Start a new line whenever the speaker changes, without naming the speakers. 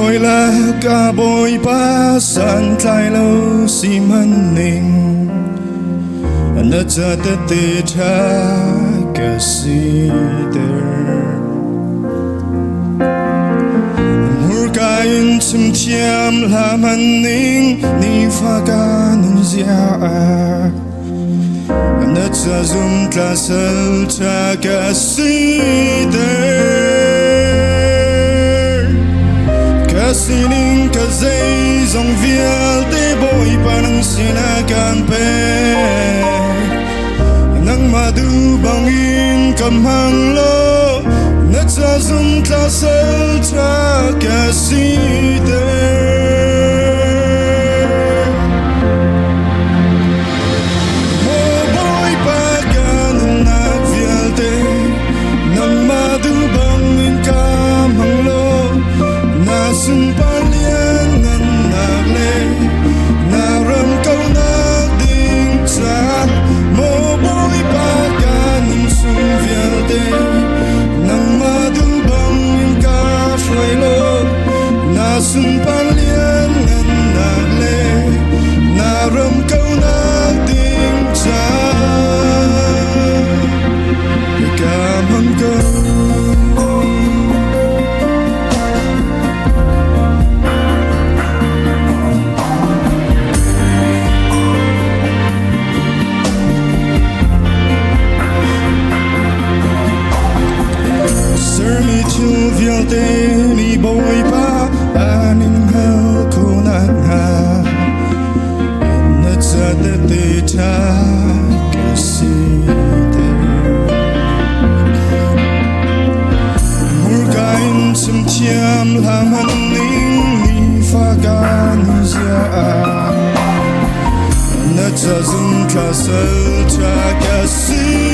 bồi là cả bồi ba san thay lâu xi măng ninh nợ cha tê tê cha cả si der mur kain chim thiam la man ninh ni pha ca nun zia nợ cha zum tla sel cha cả si der Sining ka zay zong viel te boy pa nang sinakan pe nang madu bangin kamhang lo na cha zum tla sel cha ka si boy pa ka nak viel te nang madu bangin kamhang lo Sun palian ngan nagle naram kau nak ding cha mo boy pa kanin sun vielde nang madu bang ka flai lo na sun palian ngan nagle naram kau nak ding cha ka mang kau mi boy pa aning hel kunan ha na cha te cha kasi mur kain sim thiam la man ning ni fa gan zia na cha zum tla sel cha kasi